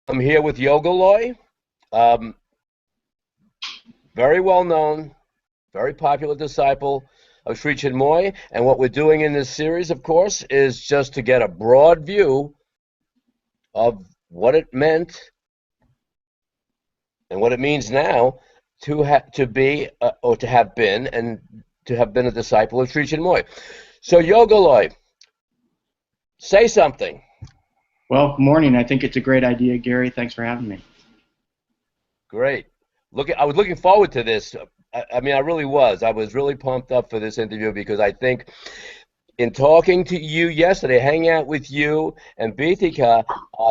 I'm here with Yogaloy, um, very well known, very popular disciple of Sri Chinmoy. And what we're doing in this series, of course, is just to get a broad view of what it meant and what it means now to be or to have been and to have been a disciple of Sri Chinmoy. So Yogaloy, say something. Well, good morning. I think it's a great idea, Gary. Thanks for having me. Great. I was looking forward to this. I mean, I really was. I was really pumped up for this interview because I think in talking to you yesterday, hanging out with you and Bithika,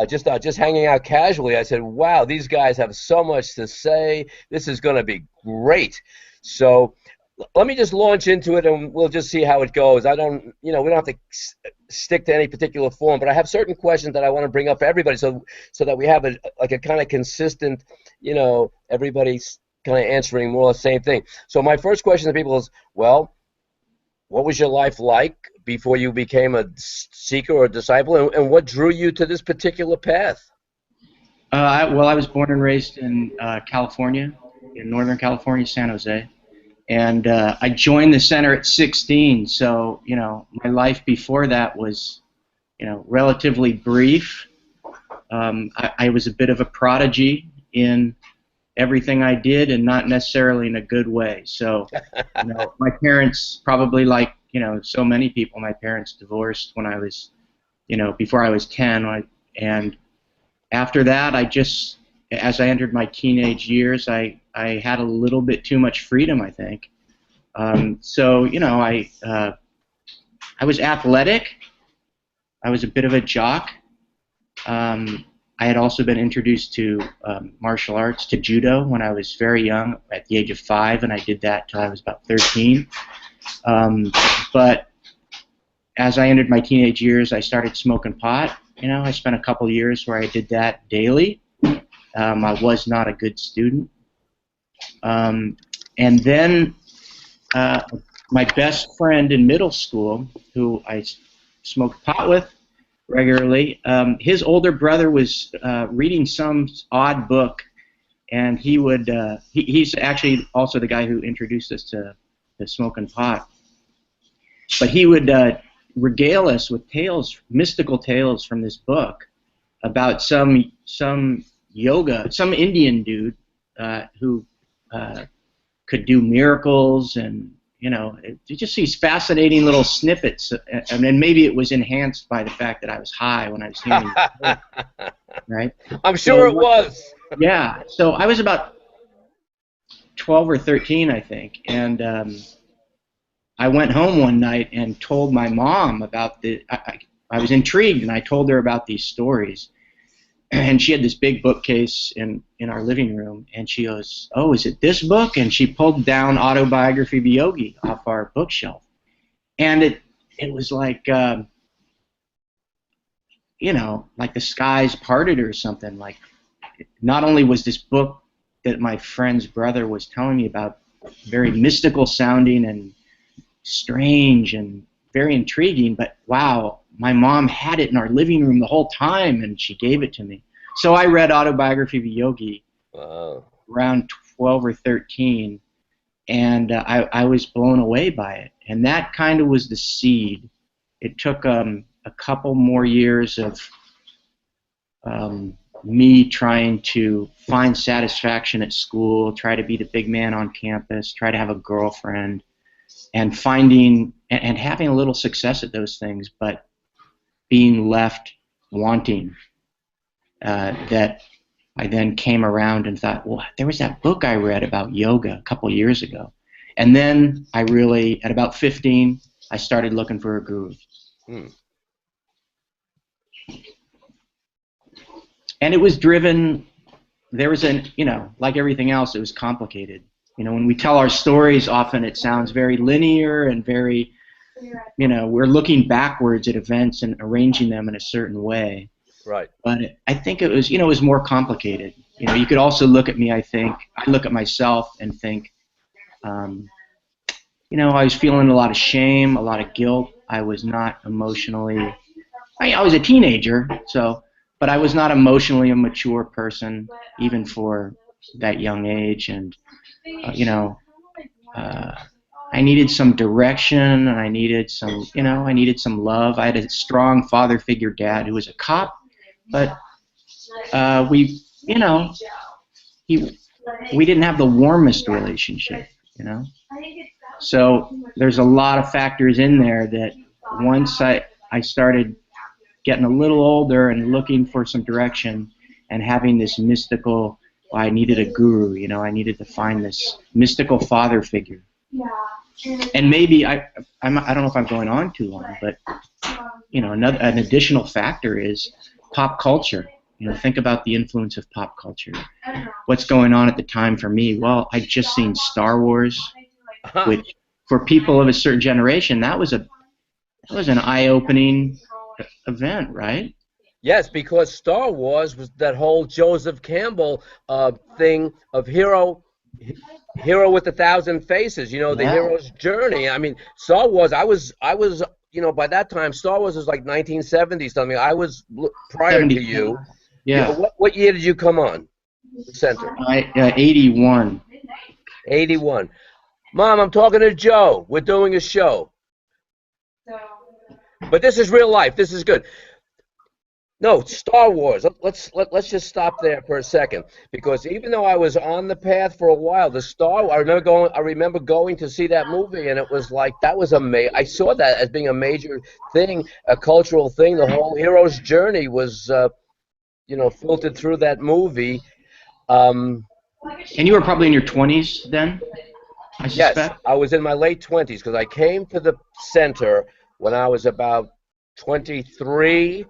just hanging out casually, I said, wow, these guys have so much to say. This is going to be great. So let me just launch into it and we'll just see how it goes. We don't have to stick to any particular form, but I have certain questions that I want to bring up for everybody so that we have a kind of consistent, everybody's kind of answering more or less the same thing. So my first question to people is, well, what was your life like before you became a seeker or a disciple, and what drew you to this particular path? Well, I was born and raised in California, in Northern California, San Jose. And I joined the center at 16, so, my life before that was, relatively brief. I was a bit of a prodigy in everything I did and not necessarily in a good way. So, my parents, probably like, so many people, my parents divorced when I was, before I was 10. And after that, as I entered my teenage years, I had a little bit too much freedom, I think. So, I was athletic. I was a bit of a jock. I had also been introduced to martial arts, to judo, when I was very young, at the age of 5, and I did that till I was about 13. But as I entered my teenage years, I started smoking pot. I spent a couple years where I did that daily. I was not a good student. And then my best friend in middle school, who I smoked pot with regularly, his older brother was reading some odd book, and he's actually also the guy who introduced us to smoking pot. But he would regale us with tales, mystical tales from this book about some Indian dude who could do miracles, and just these fascinating little snippets. And then maybe it was enhanced by the fact that I was high when I was hearing it, right? I'm sure it was. Yeah. So I was about 12 or 13, I think, and I went home one night and told my mom about I was intrigued, and I told her about these stories. And she had this big bookcase in our living room, and she goes, "Oh, is it this book?" And she pulled down Autobiography of a Yogi off our bookshelf, and it was like, like the skies parted or something. Like, not only was this book that my friend's brother was telling me about very mystical sounding and strange and very intriguing, but wow, my mom had it in our living room the whole time, and she gave it to me. So I read Autobiography of a Yogi around 12 or 13, and I was blown away by it. And that kind of was the seed. It took a couple more years of me trying to find satisfaction at school, try to be the big man on campus, try to have a girlfriend, and finding and having a little success at those things, but being left wanting. That I then came around and thought, well, there was that book I read about yoga a couple years ago. And then I really, at about 15, I started looking for a guru. And it was driven, there was like everything else, it was complicated. When we tell our stories, often it sounds very linear and very, we're looking backwards at events and arranging them in a certain way. Right. But I think it was, it was more complicated. You could also look at me, I look at myself and think, I was feeling a lot of shame, a lot of guilt. I was not emotionally, I was a teenager, so but I was not emotionally a mature person, even for that young age, and you know, uh, I needed some direction, and I needed some, I needed some love. I had a strong father figure dad who was a cop, but we, he, we didn't have the warmest relationship, you know. So there's a lot of factors in there that once I started getting a little older and looking for some direction and having this mystical, well, I needed a guru, I needed to find this mystical father figure. And maybe I don't know if I'm going on too long, but an additional factor is pop culture. Think about the influence of pop culture. What's going on at the time for me? Well, I'd just seen Star Wars, which for people of a certain generation, that was an eye-opening event, right? Yes, because Star Wars was that whole Joseph Campbell thing of hero with a thousand faces. The Yeah. hero's journey. I mean, Star Wars. I was. By that time, Star Wars was like 1970 something. I was prior to 70. you. Yeah. What year did you come on the center? 81. 81. Mom, I'm talking to Joe. We're doing a show. But this is real life. This is good. No, Star Wars. Let's just stop there for a second, because even though I was on the path for a while, I remember going to see that movie, and it was like that was I saw that as being a major thing, a cultural thing. The whole hero's journey was filtered through that movie. And you were probably in your 20s then, I Yes, suspect? I was in my late 20s because I came to the center when I was about 23,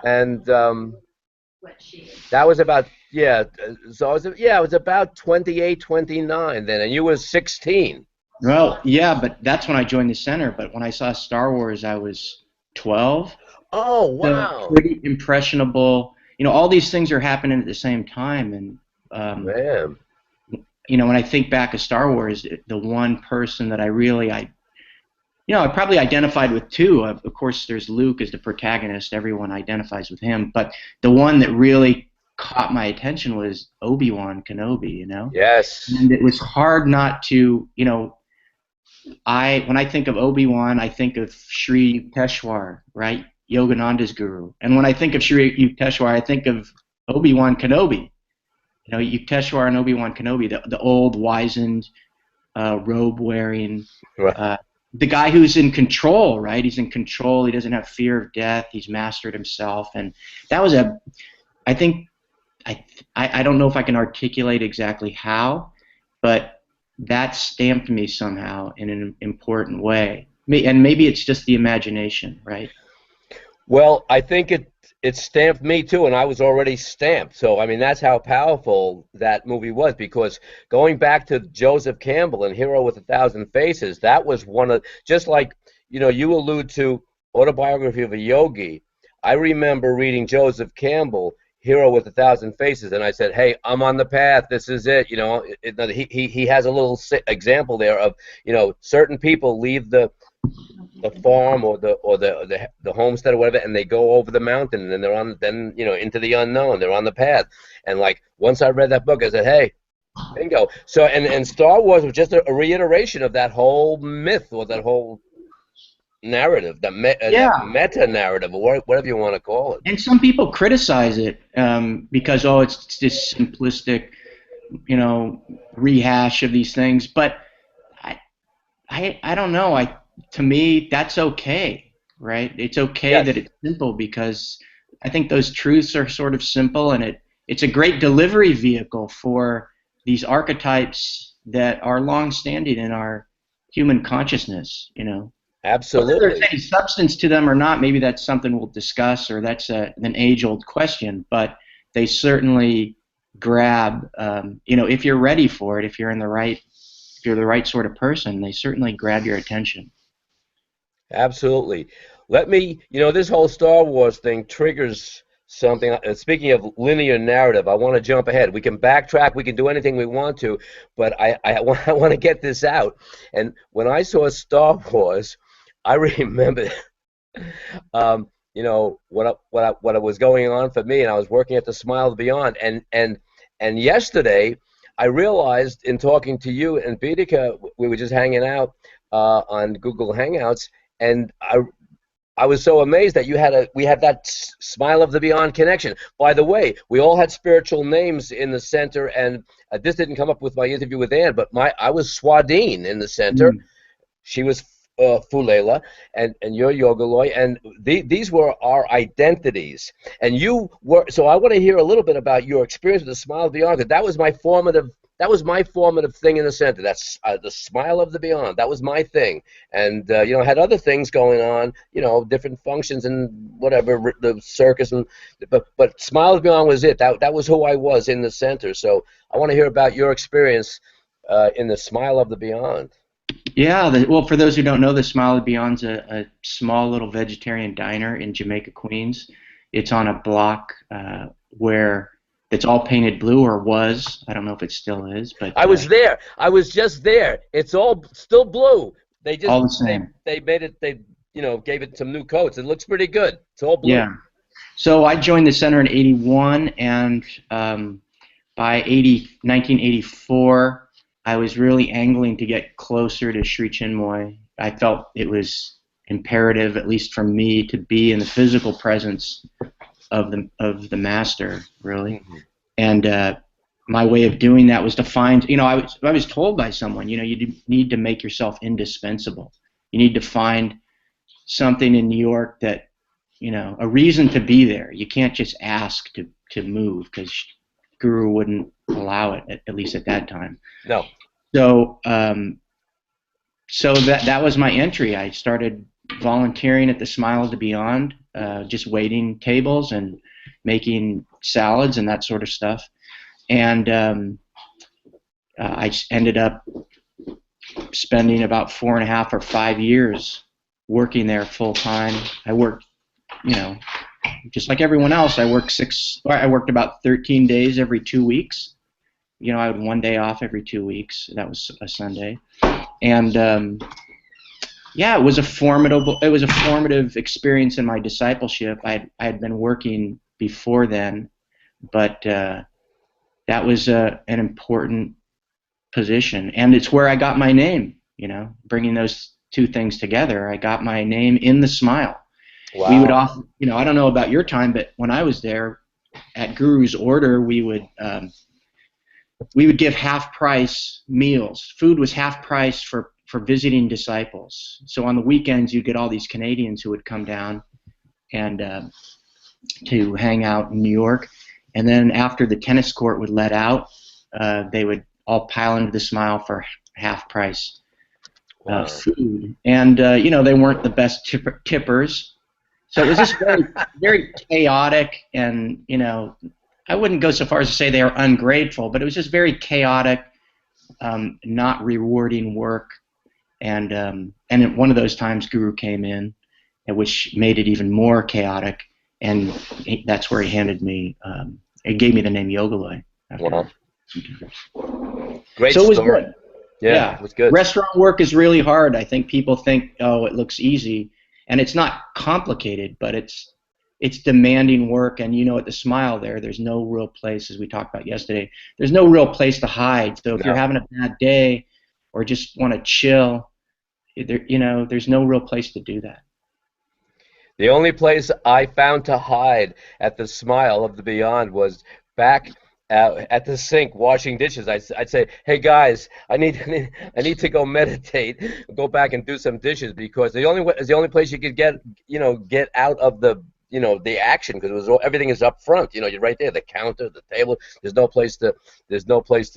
and that was about, yeah. So I was about 28, 29 then, and you were 16. Well, yeah, but that's when I joined the center. But when I saw Star Wars, I was 12. Oh, So wow, pretty impressionable. All these things are happening at the same time. And, man. when I think back of Star Wars, the one person that I probably identified with two. Of course, there's Luke as the protagonist. Everyone identifies with him. But the one that really caught my attention was Obi-Wan Kenobi, Yes. And it was hard not to, when I think of Obi-Wan, I think of Sri Yukteswar, right? Yogananda's guru. And when I think of Sri Yukteswar, I think of Obi-Wan Kenobi. Yukteswar and Obi-Wan Kenobi, the old, wizened, robe-wearing, Right. the guy who's in control, right? He's in control. He doesn't have fear of death. He's mastered himself. And that was I think, I don't know if I can articulate exactly how, but that stamped me somehow in an important way. And maybe it's just the imagination, right? Well, I think it stamped me too, and I was already stamped. So, I mean, that's how powerful that movie was, because going back to Joseph Campbell and Hero with a Thousand Faces, that was one of, just like, you allude to Autobiography of a Yogi. I remember reading Joseph Campbell, Hero with a Thousand Faces, and I said, hey, I'm on the path. This is it. He has a little example there of, certain people leave the farm or the homestead or whatever, and they go over the mountain, and then they're into the unknown. They're on the path. And like once I read that book, I said, hey, bingo. So and Star Wars was just a reiteration of that whole myth, or that whole narrative, that meta narrative, or whatever you want to call it. And some people criticize it because, it's this simplistic, rehash of these things. But I don't know. To me, that's okay, right? It's okay Yes. that it's simple, because I think those truths are sort of simple, and it's a great delivery vehicle for these archetypes that are long-standing in our human consciousness, Absolutely. Whether there's any substance to them or not, maybe that's something we'll discuss, or that's an age-old question, but they certainly grab, if you're ready for it, if you're the right sort of person, they certainly grab your attention. Absolutely. Let me, this whole Star Wars thing triggers something. Speaking of linear narrative, I want to jump ahead. We can backtrack, we can do anything we want to, but I want to get this out. And when I saw Star Wars, I remember what was going on for me, and I was working at the Smile of Beyond, and yesterday I realized in talking to you and Bidika, we were just hanging out on Google Hangouts, and I was so amazed that we had that Smile of the Beyond connection. By the way, we all had spiritual names in the center, and this didn't come up with my interview with Ann, but I was Swadine in the center. Mm. She was Fulela, and you're Yogaloy, and these were our identities. And you were, so I want to hear a little bit about your experience with the Smile of the Beyond, because that was my formative thing in the center. That's the Smile of the Beyond. That was my thing, and I had other things going on, different functions and whatever, the circus, but Smile of the Beyond was it. That was who I was in the center. So I want to hear about your experience in the Smile of the Beyond. Yeah, well, for those who don't know, the Smile of Beyond's a small little vegetarian diner in Jamaica, Queens. It's on a block where it's all painted blue, or was. I don't know if it still is, but I was there. I was just there. It's all still blue. They just all the same. they made it. They gave it some new coats. It looks pretty good. It's all blue. Yeah. So I joined the center in '81, and by 1984. I was really angling to get closer to Sri Chinmoy. I felt it was imperative, at least for me, to be in the physical presence of the master, really. Mm-hmm. And my way of doing that was to find, I was told by someone, you need to make yourself indispensable. You need to find something in New York that, a reason to be there. You can't just ask to move, because Guru wouldn't allow it, at least at that time. No. So, so that was my entry. I started volunteering at the Smile of the Beyond, just waiting tables and making salads and that sort of stuff. And I ended up spending about 4.5 or 5 years working there full time. I worked, just like everyone else. I worked about 13 days every 2 weeks. I had 1 day off every 2 weeks. That was a Sunday, and yeah, it was a formative experience in my discipleship. I had been working before then, but that was an important position, and it's where I got my name. Bringing those two things together, I got my name in the Smile. Wow. We would often, I don't know about your time, but when I was there, at Guru's order, we would give half-price meals. Food was half price for visiting disciples. So on the weekends, you'd get all these Canadians who would come down and to hang out in New York. And then after the tennis court would let out, they would all pile into the Smile for half-price food. And, they weren't the best tippers. So it was just very, very chaotic, and, I wouldn't go so far as to say they were ungrateful, but it was just very chaotic, not rewarding work. And at one of those times, Guru came in, which made it even more chaotic, and that's where he gave me the name Yogaloy. Wow. Great so it was story. Good. Yeah, it was good. Restaurant work is really hard. I think people think, oh, it looks easy, and it's not complicated, but it's demanding work. And at the Smile there's no real place, as we talked about yesterday, there's no real place to hide. So if you're having a bad day or just want to chill, there's no real place to do that. The only place I found to hide at the Smile of the Beyond was back at the sink washing dishes. I'd say, hey guys, I need to go meditate, go back and do some dishes, because the only place you could get out of the action, because everything is up front. You're right there, the counter, the table. There's no place to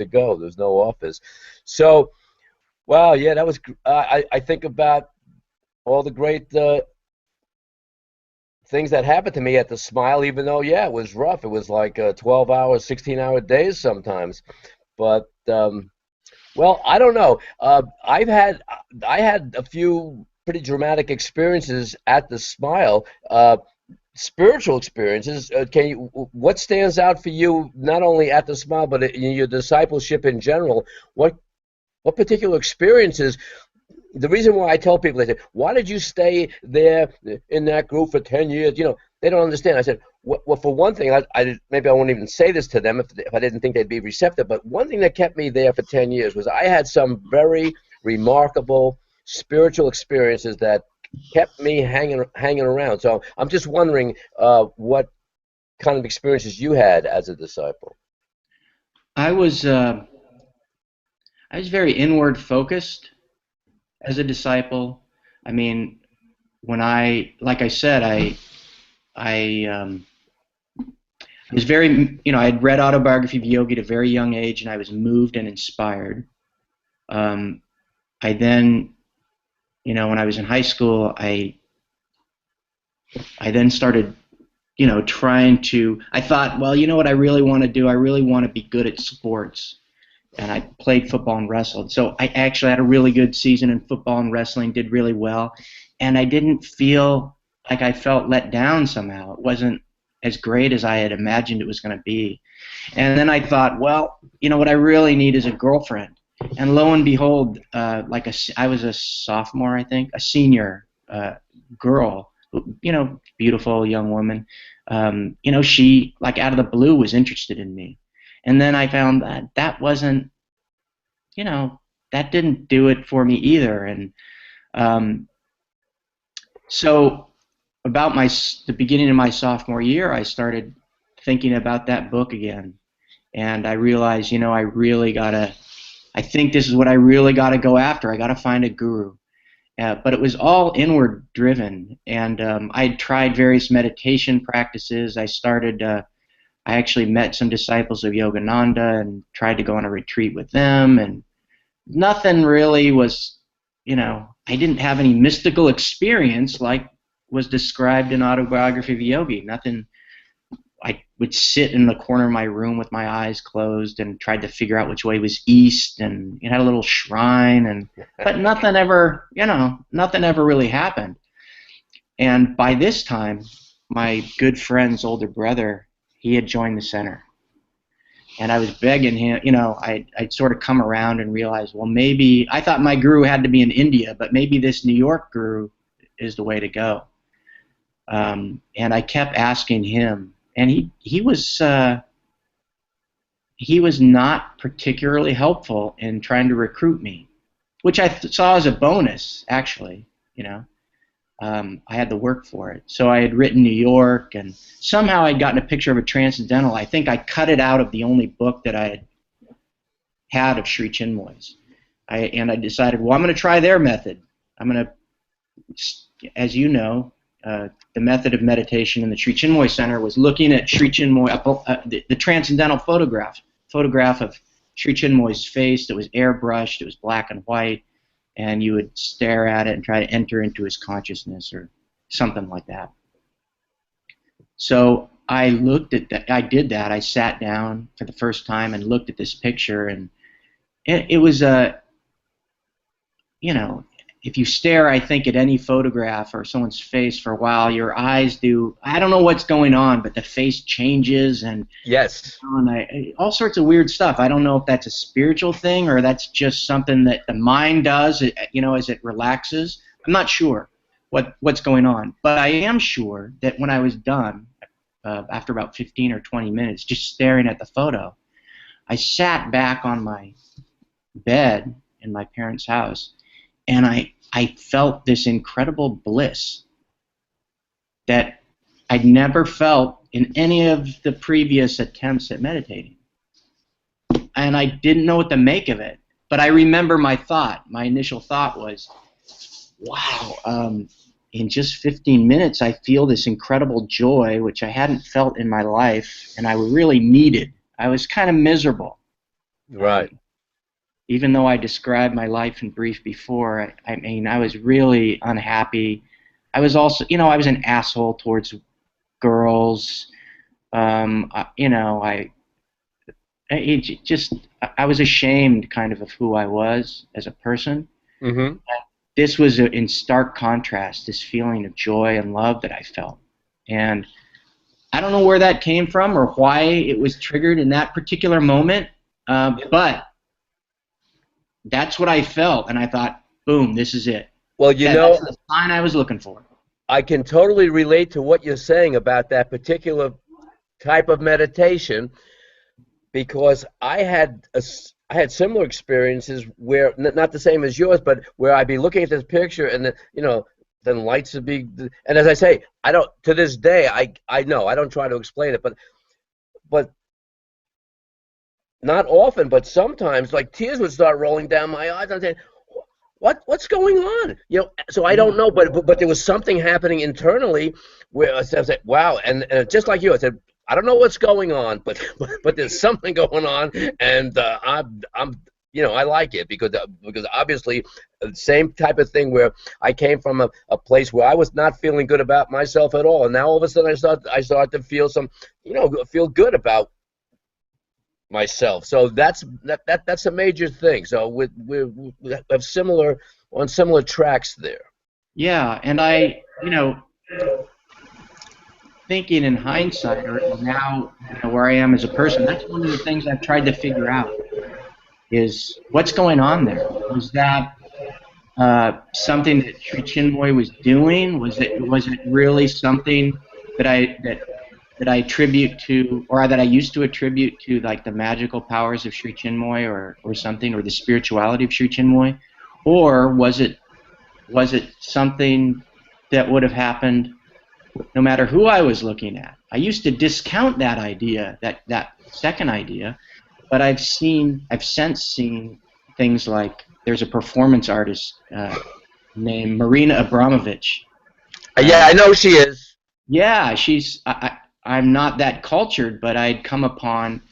go. There's no office. So, wow, yeah, that was. I think about all the great things that happened to me at the Smile, even though, yeah, it was rough. It was like 12-hour, 16-hour days sometimes. But well, I don't know. I had a few pretty dramatic experiences at the Smile. Spiritual experiences. What stands out for you, not only at the Smile, but in your discipleship in general? What particular experiences the reason why I tell people, they say, why did you stay there in that group for 10 years? They don't understand. I said, well, for one thing, maybe I won't even say this to them if I didn't think they'd be receptive, but one thing that kept me there for 10 years was I had some very remarkable spiritual experiences that kept me hanging around. So I'm just wondering what kind of experiences you had as a disciple. I was uh, I was very inward focused as a disciple. I mean, like I said, I I was very, I had read Autobiography of a Yogi at a very young age, and I was moved and inspired. Um, I then, when I was in high school, I then started, trying to. I thought, well, you know what I really want to do? I really want to be good at sports, and I played football and wrestled. So I actually had a really good season in football and wrestling, did really well, and I didn't feel like I felt let down somehow. It wasn't as great as I had imagined it was going to be. And then I thought, well, what I really need is a girlfriend. And lo and behold, I was a sophomore, I think, a senior girl, beautiful young woman. She, like out of the blue, was interested in me. And then I found that wasn't, that didn't do it for me either. And so about the beginning of my sophomore year, I started thinking about that book again. And I realized, I think this is what I really gotta go after. I gotta find a guru. But it was all inward driven. And I had tried various meditation practices. I actually met some disciples of Yogananda and tried to go on a retreat with them. And nothing really was, I didn't have any mystical experience like was described in Autobiography of a Yogi. Nothing. I would sit in the corner of my room with my eyes closed and tried to figure out which way was east, and it had a little shrine, but nothing ever, nothing ever really happened. And by this time, my good friend's older brother, he had joined the center. And I was begging him, I'd sort of come around and realized, well, maybe, I thought my guru had to be in India, but maybe this New York guru is the way to go. And I kept asking him, and he was not particularly helpful in trying to recruit me, which I saw as a bonus, actually. I had to work for it. So I had written New York, and somehow I'd gotten a picture of a transcendental. I think I cut it out of the only book that I had of Sri Chinmoy's. And I decided, well, I'm going to try their method. I'm going to, as you know, the method of meditation in the Sri Chinmoy Center was looking at Sri Chinmoy, the transcendental photograph of Sri Chinmoy's face that was airbrushed, it was black and white, and you would stare at it and try to enter into his consciousness or something like that. So I looked at that. I did that. I sat down for the first time and looked at this picture, and it was a, if you stare, I think, at any photograph or someone's face for a while, your eyes do, I don't know what's going on, but the face changes, and yes, all sorts of weird stuff. I don't know if that's a spiritual thing or that's just something that the mind does, as it relaxes. I'm not sure what's going on, but I am sure that when I was done, after about 15 or 20 minutes, just staring at the photo, I sat back on my bed in my parents' house, and I felt this incredible bliss that I'd never felt in any of the previous attempts at meditating. And I didn't know what to make of it. But I remember my initial thought was, wow, in just 15 minutes I feel this incredible joy, which I hadn't felt in my life, and I really needed. I was kind of miserable. Right. Even though I described my life in brief before, I mean, I was really unhappy. I was also, I was an asshole towards girls. I was ashamed kind of who I was as a person. Mm-hmm. This was in stark contrast, this feeling of joy and love that I felt. And I don't know where that came from or why it was triggered in that particular moment, but that's what I felt, and I thought, boom, this is it. Well, you That's know, the sign I was looking for. I can totally relate to what you're saying about that particular type of meditation because I had similar experiences where not the same as yours, but where I'd be looking at this picture and then lights would be, and as I say, I don't to this day I know I don't try to explain it, but not often, but sometimes like tears would start rolling down my eyes. I'm saying, what's going on? So I don't Yeah. know, but there was something happening internally where I said, wow, and just like you, I said, I don't know what's going on, but there's something going on, and I'm I like it because obviously the same type of thing where I came from a place where I was not feeling good about myself at all, and now all of a sudden I start to feel feel good about myself. So that's a major thing. So we have similar tracks there. Yeah, and thinking in hindsight, or now, where I am as a person, that's one of the things I've tried to figure out is what's going on there. Was that something that Sri Chinmoy was doing? Was it really something that I attribute to, or that I used to attribute to, like the magical powers of Sri Chinmoy, or something, or the spirituality of Sri Chinmoy, or was it something that would have happened no matter who I was looking at? I used to discount that idea, that second idea, but I've since seen things like there's a performance artist named Marina Abramovich. Yeah, I know she is. Yeah, I'm not that cultured, but I'd come upon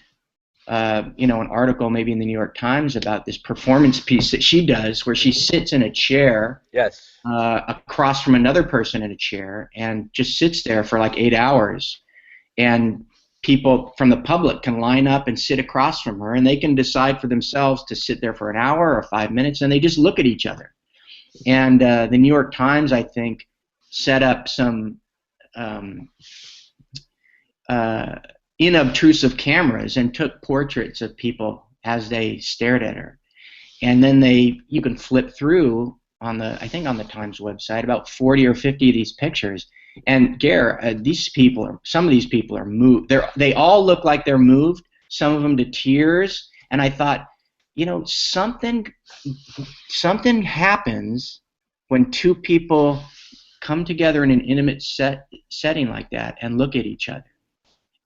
an article maybe in the New York Times about this performance piece that she does, where she sits in a chair Yes. across from another person in a chair and just sits there for like 8 hours, and people from the public can line up and sit across from her, and they can decide for themselves to sit there for an hour or 5 minutes, and they just look at each other. And the New York Times, I think, set up some inobtrusive cameras and took portraits of people as they stared at her. And then you can flip through on the Times website about 40 or 50 of these pictures. And Gare, some of these people are moved. They all look like they're moved, some of them to tears. And I thought, something happens when two people come together in an intimate setting like that and look at each other.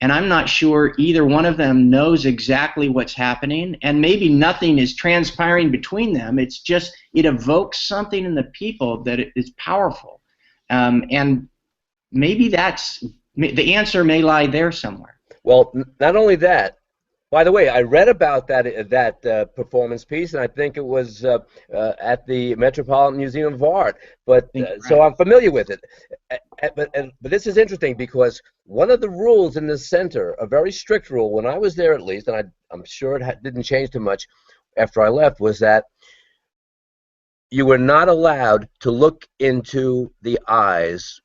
And I'm not sure either one of them knows exactly what's happening, and maybe nothing is transpiring between them. It's just, it evokes something in the people that is powerful. And maybe the answer may lie there somewhere. Well, not only that. By the way, I read about that performance piece, and I think it was at the Metropolitan Museum of Art. But so I'm familiar with it. But this is interesting because one of the rules in the center, a very strict rule, when I was there at least, and I'm sure it didn't change too much after I left, was that you were not allowed to look into the eyes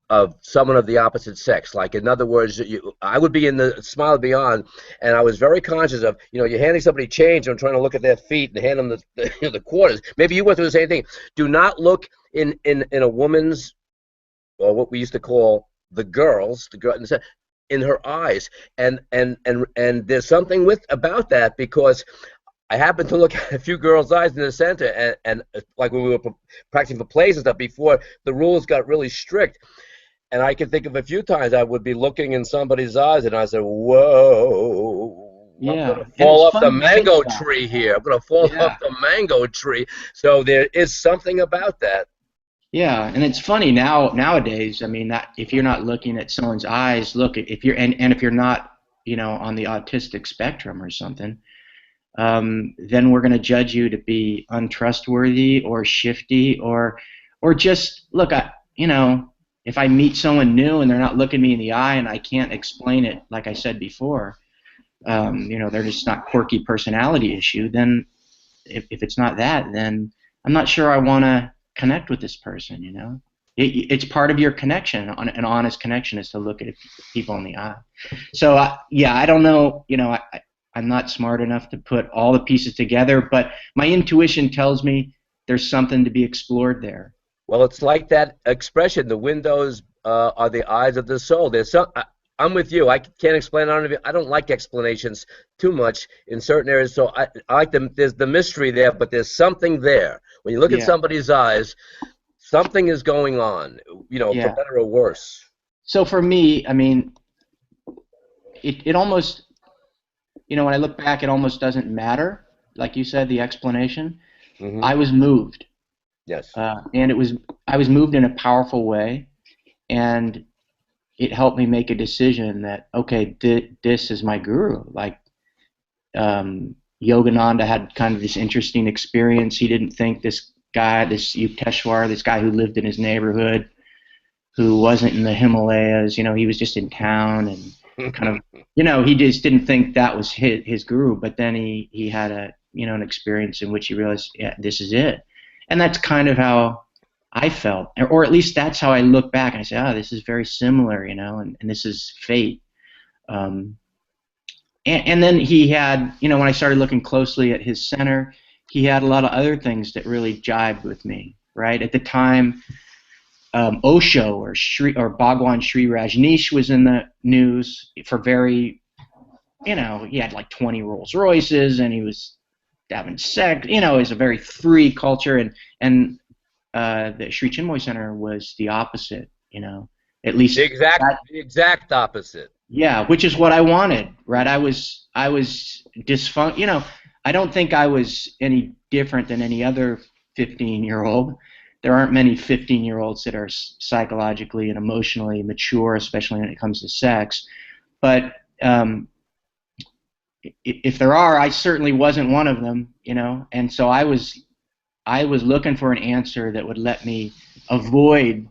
of someone of the opposite sex. Like, in other words, I would be in the Smile Beyond, and I was very conscious of, you're handing somebody change, and I'm trying to look at their feet and hand them the quarters. Maybe you went through the same thing. Do not look in a woman's, or what we used to call the girl in her eyes. And there's something about that, because I happened to look at a few girls' eyes in the center, and like when we were practicing for plays and stuff before the rules got really strict. And I can think of a few times I would be looking in somebody's eyes, and I said, "Whoa, Yeah. I'm going to fall off the mango tree here. I'm going to fall off the mango tree." So there is something about that. Yeah, and it's funny nowadays. I mean, that if you're not looking at someone's eyes, if you're not, on the autistic spectrum or something, then we're going to judge you to be untrustworthy or shifty, or just look. If I meet someone new and they're not looking me in the eye and I can't explain it, like I said before, they're just not quirky personality issue, then if it's not that, then I'm not sure I want to connect with this person. It's part of your connection. An honest connection is to look at people in the eye. So I don't know. I'm not smart enough to put all the pieces together, but my intuition tells me there's something to be explored there. Well, it's like that expression, the windows are the eyes of the soul. I'm with you. I can't explain. I don't like explanations too much in certain areas. So I like them. There's the mystery there, but there's something there. When you look at Yeah, somebody's eyes, something is going on, for yeah. better or worse. So for me, I mean, it almost, when I look back, it almost doesn't matter. Like you said, the explanation. Hmm. I was moved, Yes. and I was moved in a powerful way, and it helped me make a decision that, okay, this is my guru. Like, Yogananda had kind of this interesting experience. He didn't think this guy, this Yukteswar, this guy who lived in his neighborhood, who wasn't in the Himalayas, he was just in town and kind of, he just didn't think that was his guru. But then he had an experience in which he realized, yeah, this is it. And that's kind of how I felt, or at least that's how I look back and I say, oh, this is very similar, and this is fate. Um, and then he had, when I started looking closely at his center, he had a lot of other things that really jibed with me, right? At the time, Osho or Bhagwan Sri Rajneesh was in the news for very, he had like 20 Rolls Royces and he was having sex, it was a very free culture, and the Sri Chinmoy Center was the opposite, at The least exact that, the exact opposite. yeah, which is what I wanted, right? I was dysfunction. I don't think I was any different than any other 15-year-old. There aren't many 15-year-olds that are psychologically and emotionally mature, especially when it comes to sex. But if there are, I certainly wasn't one of them, And so I was looking for an answer that would let me avoid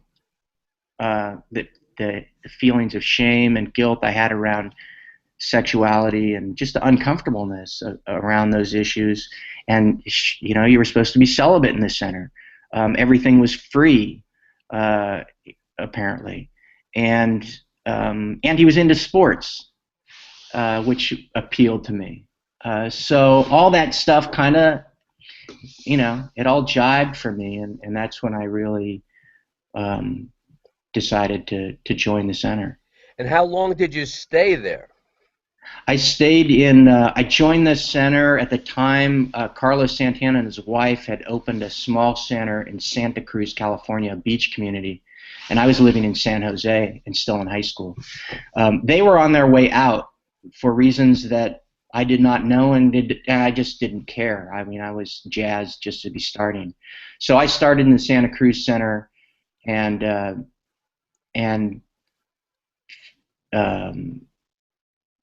the feelings of shame and guilt I had around sexuality and just the uncomfortableness around those issues. And you were supposed to be celibate in the center. Everything was free, apparently, and he was into sports, which appealed to me. So all that stuff kind of, it all jibed for me, and that's when I really decided to join the center. And how long did you stay there? I joined the center at the time. Carlos Santana and his wife had opened a small center in Santa Cruz, California, a beach community, and I was living in San Jose and still in high school. They were on their way out for reasons that I did not know, and I just didn't care. I mean, I was jazzed just to be starting. So I started in the Santa Cruz Center, and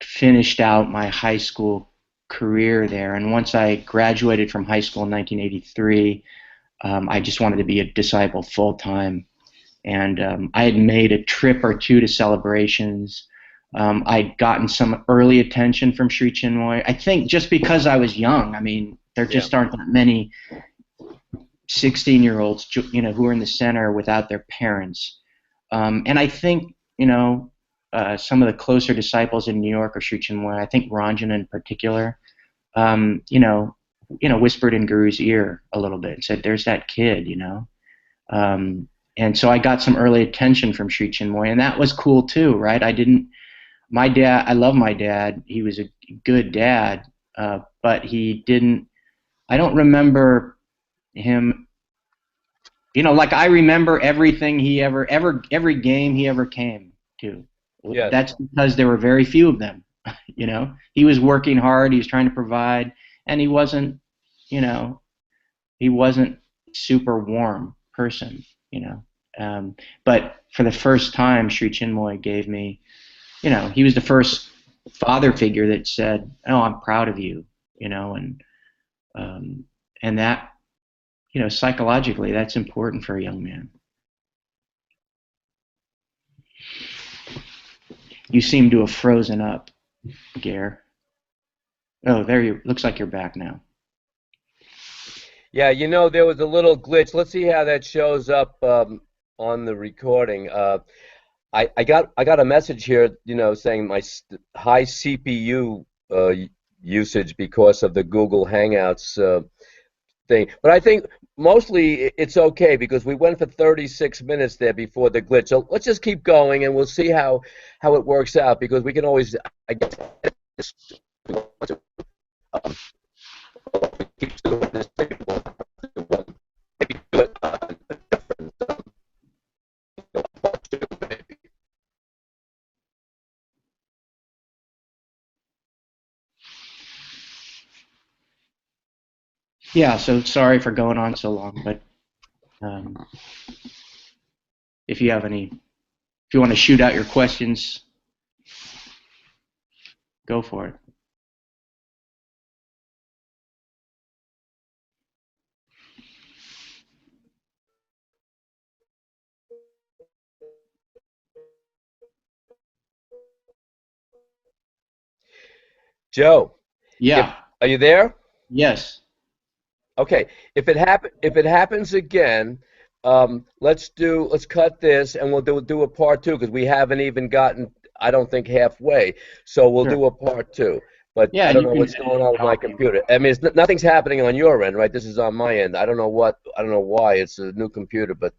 finished out my high school career there. And once I graduated from high school in 1983, I just wanted to be a disciple full time. And I had made a trip or two to celebrations. I'd gotten some early attention from Sri Chinmoy. I think just because I was young. I mean, there just aren't that many 16-year-olds, who are in the center without their parents. And I think, some of the closer disciples in New York are Sri Chinmoy. I think Ranjan in particular, whispered in Guru's ear a little bit and said, "There's that kid," And so I got some early attention from Sri Chinmoy, and that was cool too, right? My dad, I love my dad. He was a good dad, but I don't remember him, like I remember everything every game he ever came to. Yes. That's because there were very few of them. He was working hard. He was trying to provide, and he wasn't super warm person. But for the first time, Sri Chinmoy gave me, he was the first father figure that said, "Oh, I'm proud of you," and that, psychologically, that's important for a young man. You seem to have frozen up, Gare. Oh, looks like you're back now. Yeah, there was a little glitch. Let's see how that shows up on the recording. I got a message here, saying my high CPU usage because of the Google Hangouts thing. But I think mostly it's okay because we went for 36 minutes there before the glitch. So let's just keep going and we'll see how it works out because we can always, I guess, um, keep doing this, maybe do it a different part two, maybe. Yeah, so sorry for going on so long, but um, if you have any, if you want to shoot out your questions, go for it. Joe, if Yeah. are you there? Yes. Okay, if it happens again, let's cut this and we'll do a part two because we haven't even gotten, I don't think, halfway. So we'll Sure. do a part two. But Yeah, I don't you know can what's edit going on it with my off. computer. I mean, nothing's happening on your end, right? This is on my end. I don't know why. It's a new computer, but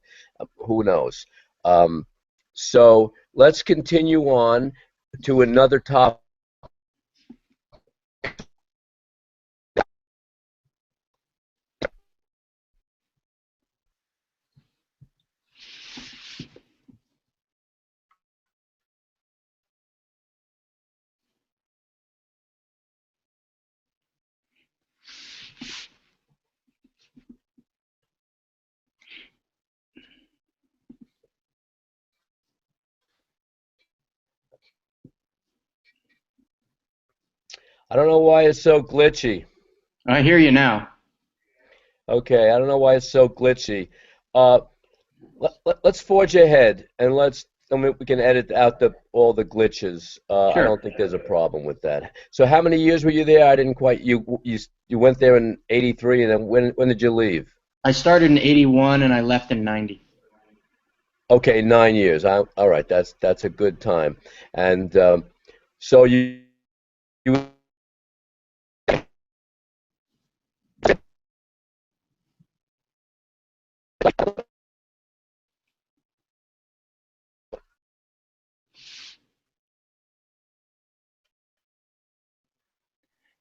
who knows? Um, so let's continue on to another topic. I don't know why it's so glitchy. I hear you now. Okay, I don't know why it's so glitchy. Uh, let's forge ahead and we can edit out all the glitches. I Sure. don't think there's a problem with that. So how many years were you there? I didn't quite you went there in '83 and then when did you leave? I started in 81 and I left in 90. Okay, 9 years. All right, that's a good time. And so you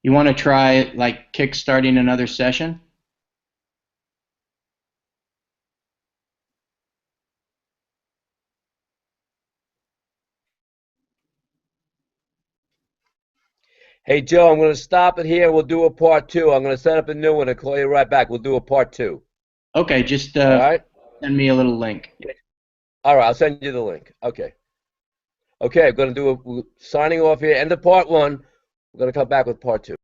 You want to try like kickstarting another session? Hey Joe, I'm going to stop it here. We'll do a part two. I'm going to set up a new one and call you right back. We'll do a part two. Okay, just All right? send me a little link. All right, I'll send you the link. Okay. Okay, I'm going to signing off here. End of part one. We're going to come back with part two.